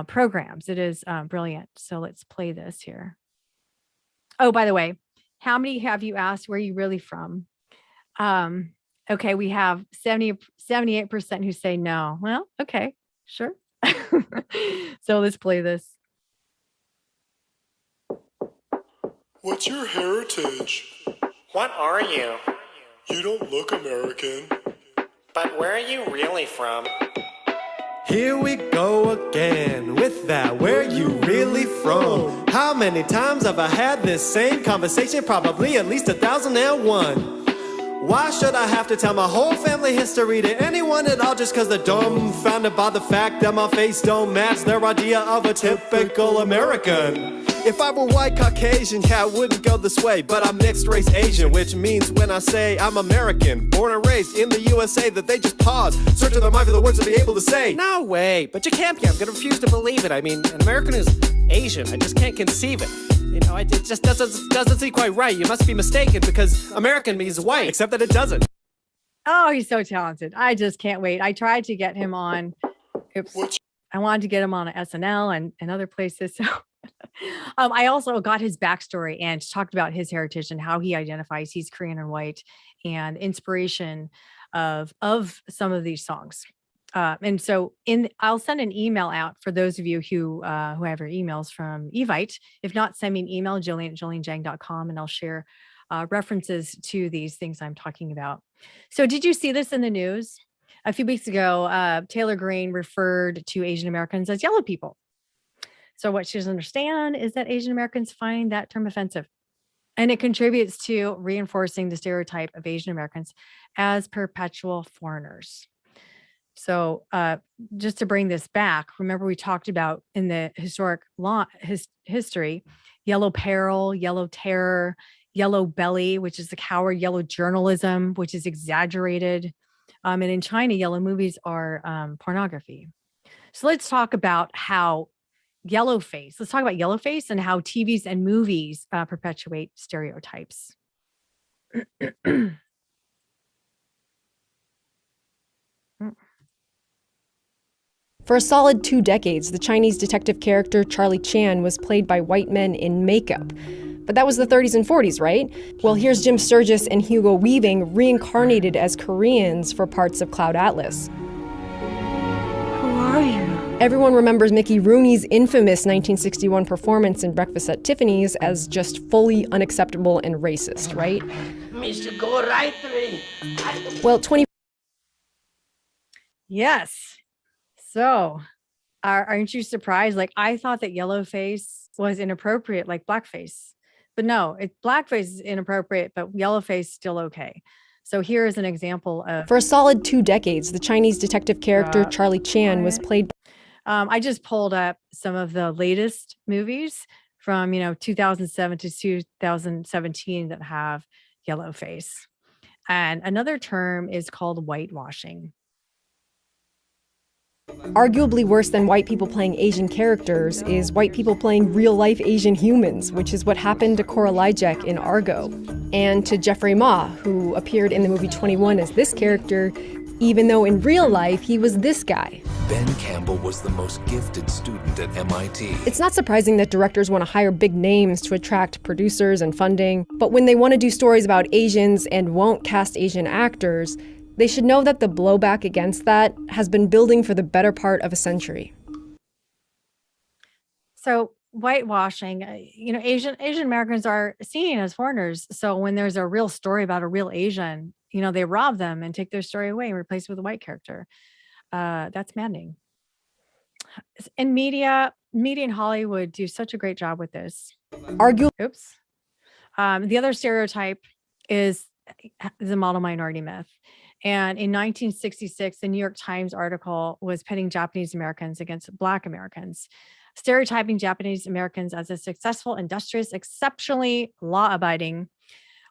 programs. It is brilliant. So let's play this here. Oh, by the way, how many have you asked where you really from? Okay, we have 78% who say no. Well, okay, sure. So let's play this. What's your heritage? What are you? You don't look American. But where are you really from? Here we go again with that, where you really from? How many times have I had this same conversation? Probably at least 1,001. Why should I have to tell my whole family history to anyone at all just cause they're dumbfounded by the fact that my face don't match their idea of a typical American? If I were white Caucasian, yeah, I wouldn't go this way, but I'm mixed race Asian, which means when I say I'm American, born and raised in the USA, that they just pause, searching their mind for the words to be able to say. No way, but you can't be. I'm gonna refuse to believe it. I mean, an American is Asian. I just can't conceive it. You know, it just doesn't seem quite right. You must be mistaken because American means white, except that it doesn't. Oh, he's so talented. I just can't wait. I tried to get him on. Oops. I wanted to get him on SNL and other places. So I also got his backstory and talked about his heritage and how he identifies he's Korean and white and inspiration of some of these songs. And so I'll send an email out for those of you who have your emails from Evite. If not, send me an email, Jolene@jolenejang.com, and I'll share references to these things I'm talking about. So did you see this in the news? A few weeks ago, Taylor Greene referred to Asian Americans as yellow people. So what she doesn't understand is that Asian Americans find that term offensive. And it contributes to reinforcing the stereotype of Asian Americans as perpetual foreigners. So just to bring this back, remember we talked about in the historic history, yellow peril, yellow terror, yellow belly, which is the coward, yellow journalism, which is exaggerated. And in China, yellow movies are pornography. So let's talk about how yellowface and how TVs and movies perpetuate stereotypes. For a solid 2 decades, the Chinese detective character Charlie Chan was played by white men in makeup. But that was the 30s and 40s, right? Well, here's Jim Sturgis and Hugo Weaving reincarnated as Koreans for parts of Cloud Atlas. Who are you? Everyone remembers Mickey Rooney's infamous 1961 performance in Breakfast at Tiffany's as just fully unacceptable and racist, right? Mr. Go right through. Well, 20... Yes. So, aren't you surprised? Like, I thought that yellowface was inappropriate, like blackface. But no, blackface is inappropriate, but yellowface is still okay. So here is an example of... For a solid 2 decades, the Chinese detective character Charlie Chan was played... I just pulled up some of the latest movies from 2007 to 2017 that have yellow face. And another term is called whitewashing. Arguably worse than white people playing Asian characters is white people playing real-life Asian humans, which is what happened to Cora Lyjek in Argo, and to Jeffrey Ma, who appeared in the movie 21 as this character, even though in real life he was this guy. Ben Campbell was the most gifted student at MIT. It's not surprising that directors want to hire big names to attract producers and funding, but when they want to do stories about Asians and won't cast Asian actors, they should know that the blowback against that has been building for the better part of a century. So whitewashing, Asian Americans are seen as foreigners. So when there's a real story about a real Asian, they rob them and take their story away and replace it with a white character. That's maddening. And media in Hollywood do such a great job with this. The other stereotype is the model minority myth. And in 1966, the New York Times article was pitting Japanese Americans against Black Americans, stereotyping Japanese Americans as a successful, industrious, exceptionally law-abiding,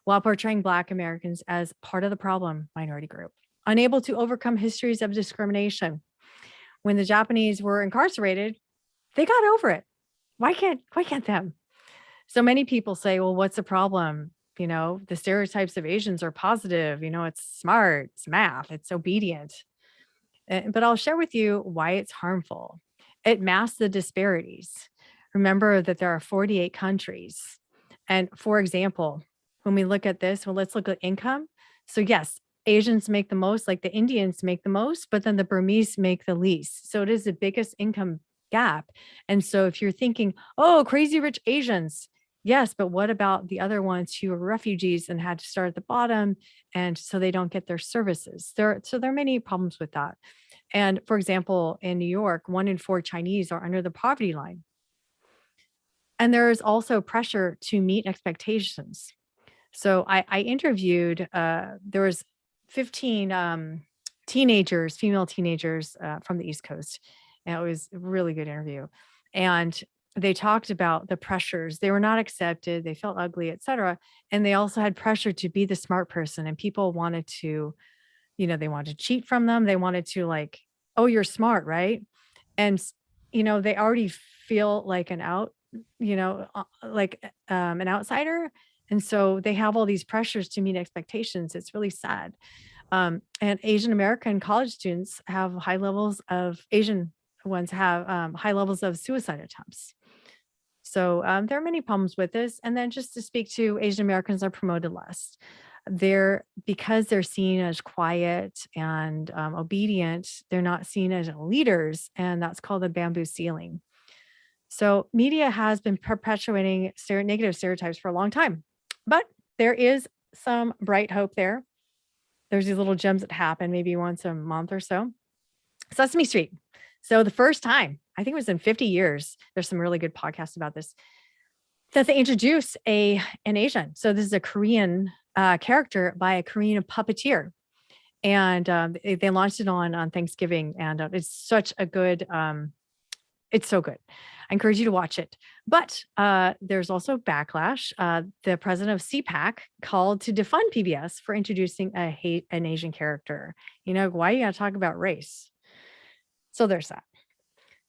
while portraying Black Americans as part of the problem minority group, unable to overcome histories of discrimination. When the Japanese were incarcerated, they got over it. Why can't them? So many people say, well, what's the problem? The stereotypes of Asians are positive. It's smart, it's math, it's obedient. But I'll share with you why it's harmful. It masks the disparities. Remember that there are 48 countries. And for example, when we look at this, well, let's look at income. So yes, Asians make the most, like the Indians make the most, but then the Burmese make the least. So it is the biggest income gap. And so if you're thinking, oh, crazy rich Asians, yes, but what about the other ones who are refugees and had to start at the bottom, and so they don't get their services? There are many problems with that. And for example, in New York, 1 in 4 Chinese are under the poverty line. And there is also pressure to meet expectations. So I interviewed, there was 15 teenagers, female teenagers from the East Coast. And it was a really good interview. And they talked about the pressures. They were not accepted. They felt ugly, et cetera. And they also had pressure to be the smart person. And people wanted to, they wanted to cheat from them. They wanted to like, oh, you're smart, right? And, they already feel like an outsider. And so they have all these pressures to meet expectations. It's really sad. And Asian American college students have high levels of high levels of suicide attempts. So there are many problems with this. And then just to speak to Asian Americans are promoted less. Because they're seen as quiet and obedient, they're not seen as leaders. And that's called the bamboo ceiling. So media has been perpetuating negative stereotypes for a long time, but there is some bright hope there. There's these little gems that happen maybe once a month or so. Sesame Street. So the first time, I think it was in 50 years, there's some really good podcasts about this, that they introduced an Asian. So this is a Korean character by a Korean puppeteer. And they launched it on Thanksgiving. And it's such a good, it's so good. I encourage you to watch it. But there's also backlash. The president of CPAC called to defund PBS for introducing an Asian character. Why you gotta talk about race? So there's that.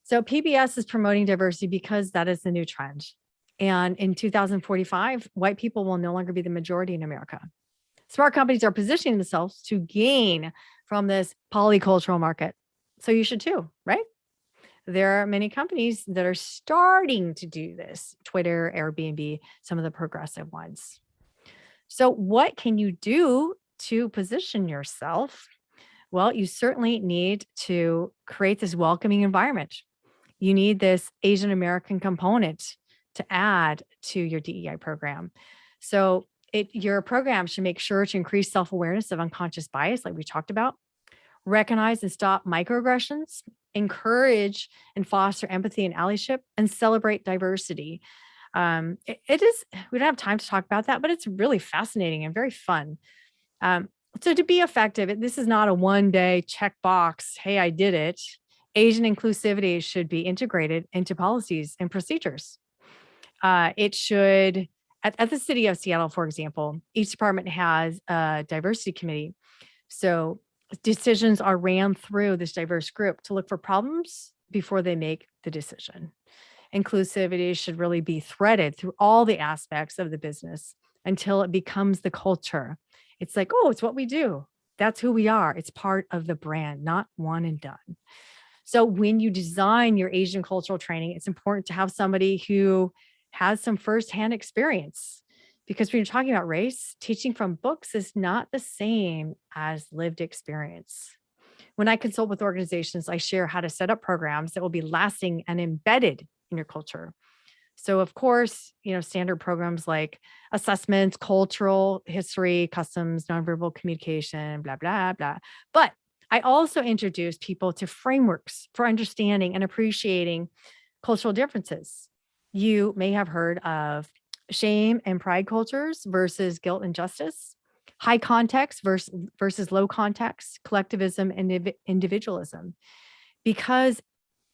So PBS is promoting diversity because that is the new trend. And in 2045, white people will no longer be the majority in America. Smart companies are positioning themselves to gain from this polycultural market. So you should too, right? There are many companies that are starting to do this. Twitter, Airbnb, some of the progressive ones. So what can you do to position yourself? Well, you certainly need to create this welcoming environment. You need this Asian American component to add to your DEI program. So your program should make sure to increase self-awareness of unconscious bias, like we talked about, recognize and stop microaggressions, encourage and foster empathy and allyship, and celebrate diversity. It is, we don't have time to talk about that, but it's really fascinating and very fun. So to be effective, this is not a one-day checkbox, hey, I did it. Asian inclusivity should be integrated into policies and procedures. It should, at the city of Seattle, for example, each department has a diversity committee. So decisions are ran through this diverse group to look for problems before they make the decision. Inclusivity should really be threaded through all the aspects of the business until it becomes the culture. It's like, oh, it's what we do. That's who we are. It's part of the brand, not one and done. So when you design your Asian cultural training, it's important to have somebody who has some firsthand experience, because when you're talking about race, teaching from books is not the same as lived experience. When I consult with organizations, I share how to set up programs that will be lasting and embedded in your culture. So of course, standard programs like assessments, cultural history, customs, nonverbal communication, blah, blah, blah. But I also introduce people to frameworks for understanding and appreciating cultural differences. You may have heard of shame and pride cultures versus guilt and justice, high context versus low context, collectivism and individualism. Because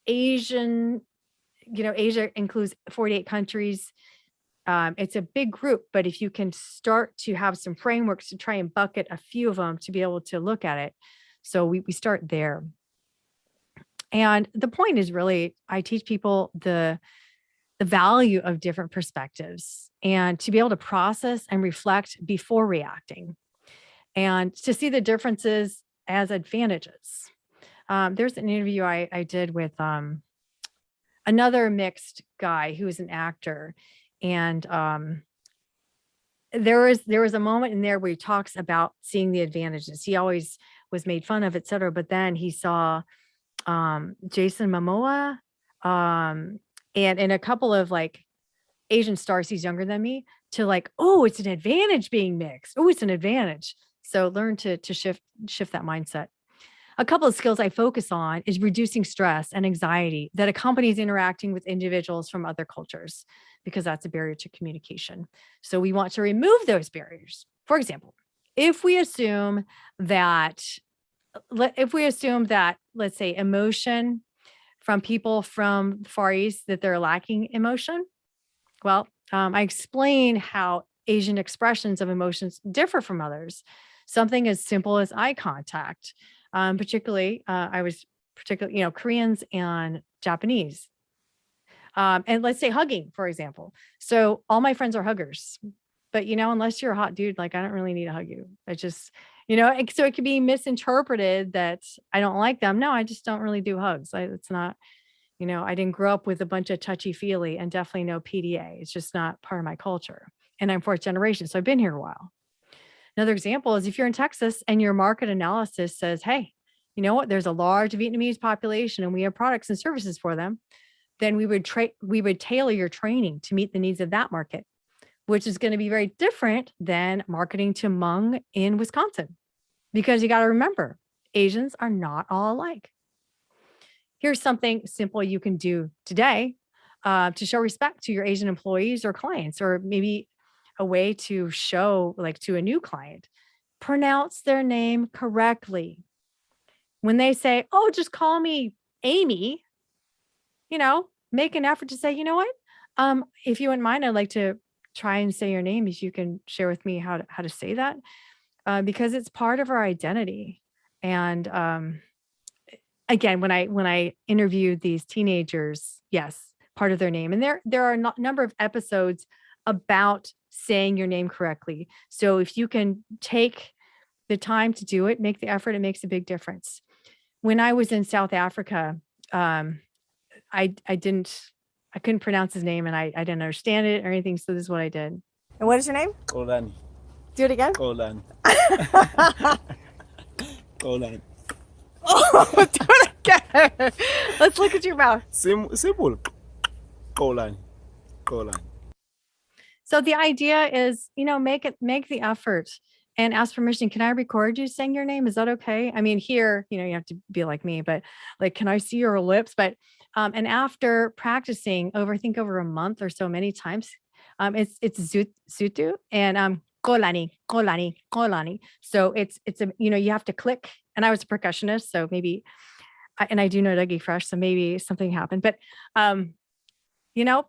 Asia includes 48 countries. It's a big group, but if you can start to have some frameworks to try and bucket a few of them to be able to look at it. So we start there. And the point is really, I teach people the value of different perspectives and to be able to process and reflect before reacting and to see the differences as advantages. There's an interview I did with another mixed guy who is an actor. And there was a moment in there where he talks about seeing the advantages. He always was made fun of, et cetera. But then he saw Jason Momoa and a couple of like Asian stars, he's younger than me, to like, oh, it's an advantage being mixed. Oh, it's an advantage. So learn to shift that mindset. A couple of skills I focus on is reducing stress and anxiety that accompanies interacting with individuals from other cultures, because that's a barrier to communication. So we want to remove those barriers. For example, if we assume that, let's say, emotion from people from Far East, that they're lacking emotion, well, I explain how Asian expressions of emotions differ from others. Something as simple as eye contact. Particularly Koreans and Japanese. And let's say hugging, for example. So all my friends are huggers, but unless you're a hot dude, like I don't really need to hug you. I just, so it could be misinterpreted that I don't like them. No, I just don't really do hugs. It's not, I didn't grow up with a bunch of touchy feely and definitely no PDA. It's just not part of my culture. And I'm fourth generation, so I've been here a while. Another example is if you're in Texas and your market analysis says, hey, you know what, there's a large Vietnamese population and we have products and services for them, then we would tailor your training to meet the needs of that market, which is going to be very different than marketing to Hmong in Wisconsin. Because you got to remember, Asians are not all alike. Here's something simple you can do today to show respect to your Asian employees or clients, or maybe a way to show, like, to a new client, pronounce their name correctly. When they say, oh, just call me Amy, make an effort to say, you know what? If you wouldn't mind, I'd like to try and say your name. If you can share with me how to say that, because it's part of our identity. And again, when I interviewed these teenagers, yes, part of their name. And there are a number of episodes about saying your name correctly. So if you can take the time to do it, make the effort, it makes a big difference. When I was in South Africa, I couldn't pronounce his name and I didn't understand it or anything. So this is what I did. And what is your name? Kolani. Do it again. Kolani. Kolani. Oh, do it again. Let's look at your mouth. Simple. Kolani. Kolani. So the idea is, make the effort and ask permission. Can I record you saying your name? Is that okay? I mean, here, you have to be like me, but like, can I see your lips? But, and after practicing over a month or so, many times, it's Sutu and, Kolani. So it's you have to click, and I was a percussionist. So maybe and I do know Dougie Fresh, so maybe something happened, but,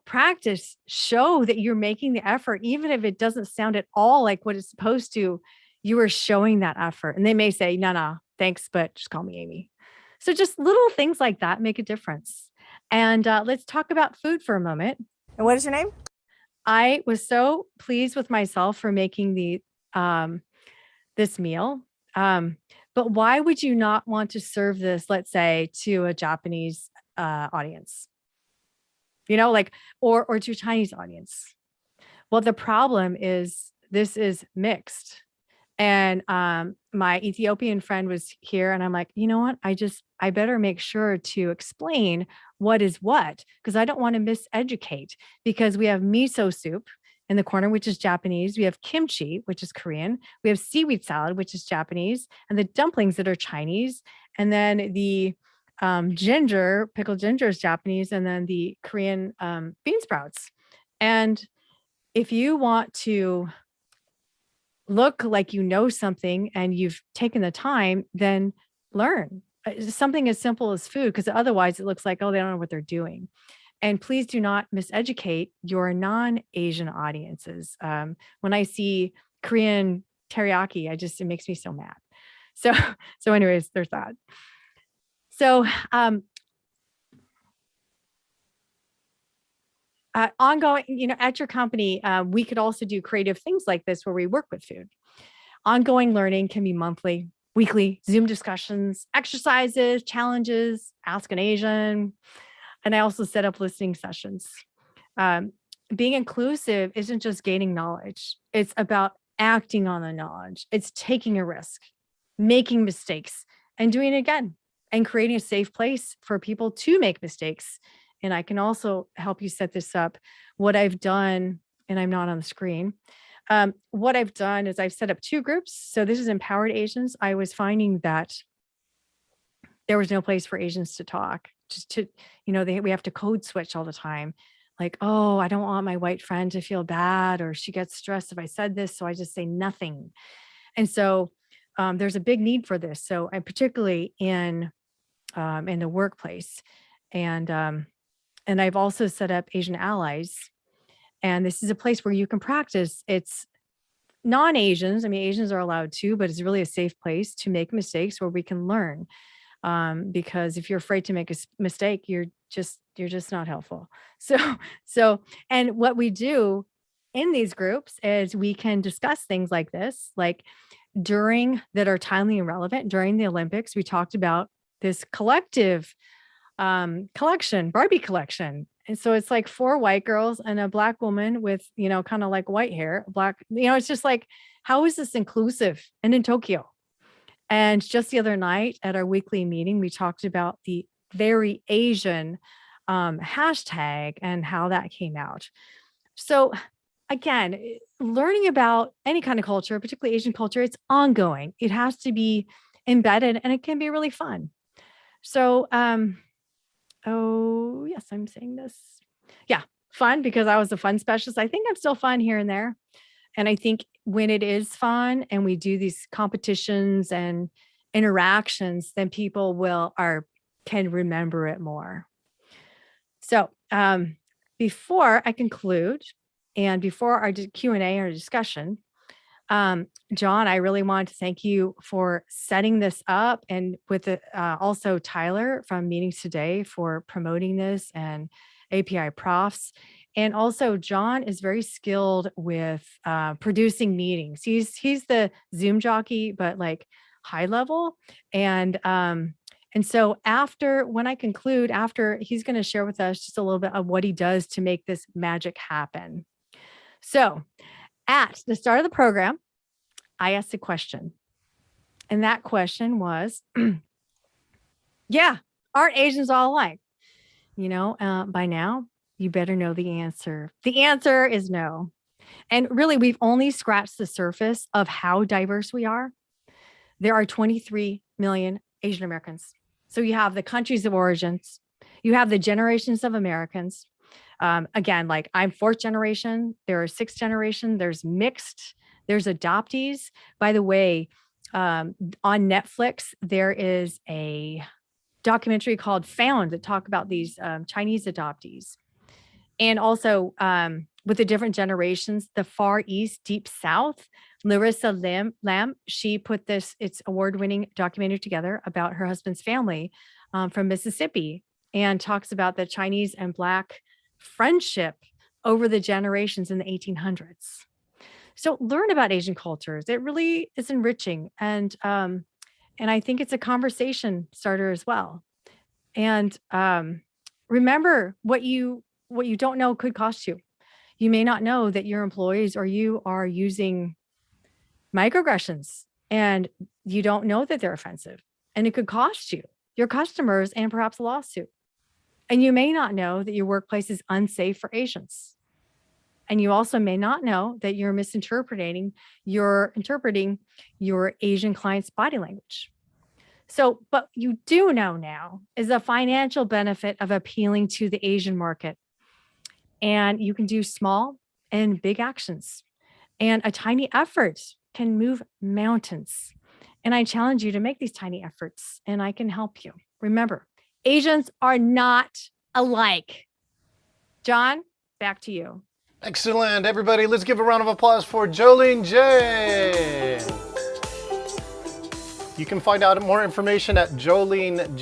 practice, show that you're making the effort, even if it doesn't sound at all like what it's supposed to, you are showing that effort. And they may say, no, thanks, but just call me Amy. So just little things like that make a difference. And let's talk about food for a moment. And what is your name? I was so pleased with myself for making this meal. But why would you not want to serve this, let's say, to a Japanese audience? Or to a Chinese audience? Well, the problem is this is mixed. And my Ethiopian friend was here, and I'm like, you know what? I better make sure to explain what is what, because I don't want to miseducate, because we have miso soup in the corner, which is Japanese. We have kimchi, which is Korean. We have seaweed salad, which is Japanese, and the dumplings that are Chinese. And then the pickled ginger is Japanese, and then the Korean bean sprouts. And if you want to look like you know something and you've taken the time, then learn something as simple as food, because otherwise it looks like, oh, they don't know what they're doing. And please do not miseducate your non-Asian audiences. When I see Korean teriyaki, it makes me so mad. So anyways, there's that. So ongoing, at your company, we could also do creative things like this where we work with food. Ongoing learning can be monthly, weekly, Zoom discussions, exercises, challenges, Ask an Asian. And I also set up listening sessions. Being inclusive isn't just gaining knowledge. It's about acting on the knowledge. It's taking a risk, making mistakes, and doing it again, and creating a safe place for people to make mistakes. And I can also help you set this up. What I've done, and I'm not on the screen, what I've done is I've set up 2 groups. So this is Empowered Asians. I was finding that there was no place for Asians to talk. We have to code switch all the time. Like, oh, I don't want my white friend to feel bad, or she gets stressed if I said this, so I just say nothing. And so there's a big need for this. So I particularly in the workplace, and I've also set up Asian Allies, and this is a place where you can practice. It's non-Asians. I mean, Asians are allowed to, but it's really a safe place to make mistakes where we can learn. Because if you're afraid to make a mistake, you're just not helpful. And what we do in these groups is we can discuss things like this, like that are timely and relevant. During the Olympics, we talked about this collective collection, Barbie collection. And so it's like 4 white girls and a Black woman with, kind of like white hair, black, it's just like, how is this inclusive? And in Tokyo. And just the other night at our weekly meeting, we talked about the Very Asian hashtag and how that came out. So again, learning about any kind of culture, particularly Asian culture, it's ongoing. It has to be embedded, and it can be really fun. So, oh yes, I'm saying this. Yeah, fun, because I was a fun specialist. I think I'm still fun here and there. And I think when it is fun and we do these competitions and interactions, then people can remember it more. So before I conclude, and before our Q&A or discussion, John, I really want to thank you for setting this up, and with also Tyler from Meetings Today for promoting this, and APIEventProfs. And also John is very skilled with producing meetings. He's the Zoom jockey, but like high level. And so when I conclude, he's going to share with us just a little bit of what he does to make this magic happen. So at the start of the program, I asked a question. And that question was, yeah, aren't Asians all alike? By now, you better know the answer. The answer is no. And really, we've only scratched the surface of how diverse we are. There are 23 million Asian Americans. So you have the countries of origins, you have the generations of Americans. Again, like I'm 4th generation, there are 6th generation, there's mixed, there's adoptees. By the way, on Netflix, there is a documentary called Found that talk about these Chinese adoptees. And also with the different generations, the Far East, Deep South, Larissa Lamb, she put it's award-winning documentary together about her husband's family from Mississippi, and talks about the Chinese and Black friendship over the generations in the 1800s. So learn about Asian cultures. It really is enriching. And I think it's a conversation starter as well. And remember, what you don't know could cost you. You may not know that your employees or you are using microaggressions, and you don't know that they're offensive, and it could cost you, your customers, and perhaps a lawsuit. And you may not know that your workplace is unsafe for Asians. And you also may not know that you're interpreting your Asian client's body language. So, but you do know now is the financial benefit of appealing to the Asian market. And you can do small and big actions. And a tiny effort can move mountains. And I challenge you to make these tiny efforts, and I can help you. Remember, Asians are not alike. John, back to you. Excellent. Everybody, let's give a round of applause for Jolene Jang. You can find out more information at Jolene Jang.